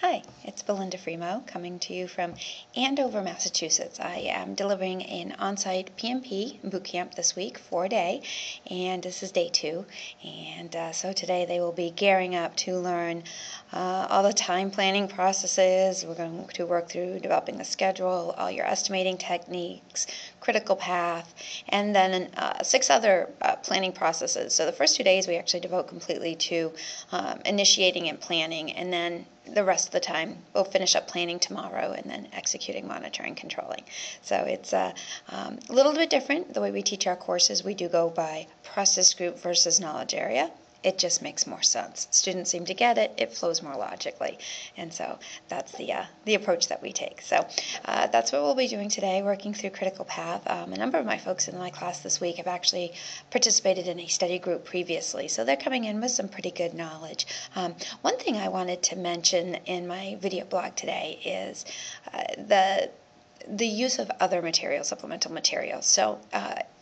Hi, it's Belinda Fremo coming to you from Andover, Massachusetts. I am delivering an on-site PMP boot camp this week, 4-day, and this is day 2. And so today they will be gearing up to learn all the time planning processes. We're going to work through developing the schedule, all your estimating techniques, critical path, and then 6 other planning processes. So the first 2 days we actually devote completely to initiating and planning, and then the rest of the time we'll finish up planning tomorrow and then executing, monitoring, controlling. So it's a little bit different. The way we teach our courses, we do go by process group versus knowledge area. It just makes more sense. Students seem to get it. It flows more logically. And so that's the approach that we take. So that's what we'll be doing today, working through critical path. A number of my folks in my class this week have actually participated in a study group previously, so they're coming in with some pretty good knowledge. One thing I wanted to mention in my video blog today is the use of other materials, supplemental materials. So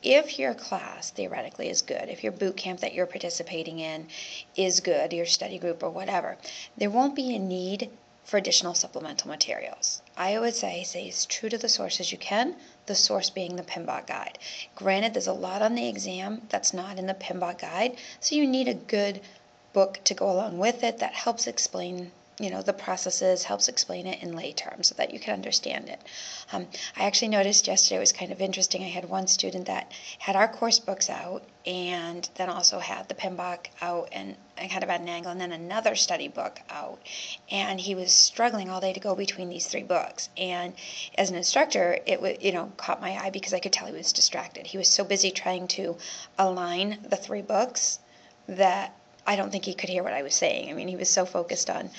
if your class theoretically is good, if your boot camp that you're participating in is good, your study group or whatever, there won't be a need for additional supplemental materials. I always say as true to the source as you can, the source being the PMP guide. Granted, there's a lot on the exam that's not in the PMP guide, so you need a good book to go along with it that helps explain the processes, helps explain it in lay terms so that you can understand it. I actually noticed yesterday, it was kind of interesting, I had one student that had our course books out and then also had the PMP out and kind of at an angle, and then another study book out, and he was struggling all day to go between these 3 books. And as an instructor, it caught my eye because I could tell he was distracted. He was so busy trying to align the 3 books that I don't think he could hear what I was saying. I mean, he was so focused on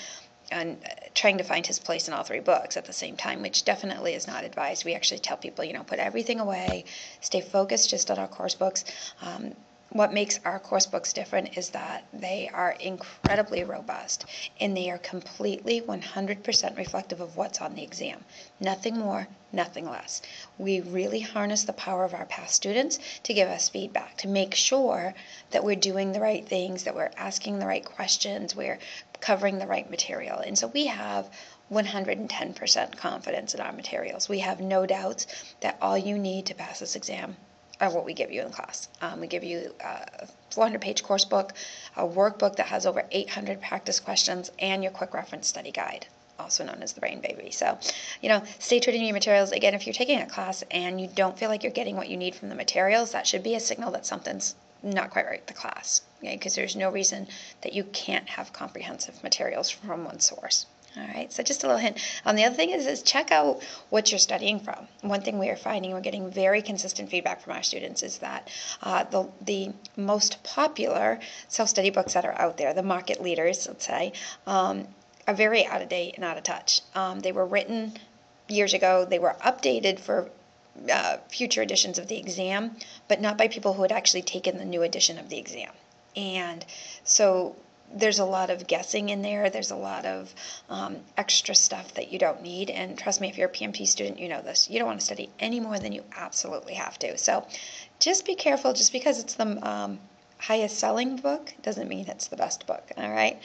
trying to find his place in all 3 books at the same time, which definitely is not advised. We actually tell people, put everything away, stay focused just on our course books. What makes our course books different is that they are incredibly robust, and they are completely 100% reflective of what's on the exam. Nothing more, nothing less. We really harness the power of our past students to give us feedback, to make sure that we're doing the right things, that we're asking the right questions, we're covering the right material. And so we have 110% confidence in our materials. We have no doubts that all you need to pass this exam are what we give you in class. We give you a 400-page course book, a workbook that has over 800 practice questions, and your quick reference study guide, also known as the Brain Baby. So, stay true to your materials. Again, if you're taking a class and you don't feel like you're getting what you need from the materials, that should be a signal that something's not quite right with the class, because there's no reason that you can't have comprehensive materials from one source. All right, so just a little hint. The other thing is check out what you're studying from. One thing we are finding, we're getting very consistent feedback from our students, is that the most popular self-study books that are out there, the market leaders, let's say, are very out of date and out of touch. They were written years ago. They were updated for future editions of the exam, but not by people who had actually taken the new edition of the exam. And so there's a lot of guessing in there. There's a lot of extra stuff that you don't need. And trust me, if you're a PMP student, you know this. You don't want to study any more than you absolutely have to. So just be careful. Just because it's the highest selling book doesn't mean it's the best book. All right.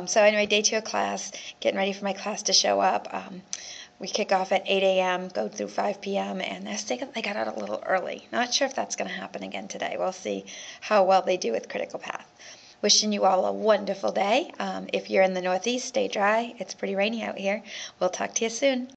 So anyway, day 2 of class, getting ready for my class to show up. We kick off at 8 a.m., go through 5 p.m., and they got out a little early. Not sure if that's going to happen again today. We'll see how well they do with critical path. Wishing you all a wonderful day. If you're in the Northeast, stay dry. It's pretty rainy out here. We'll talk to you soon.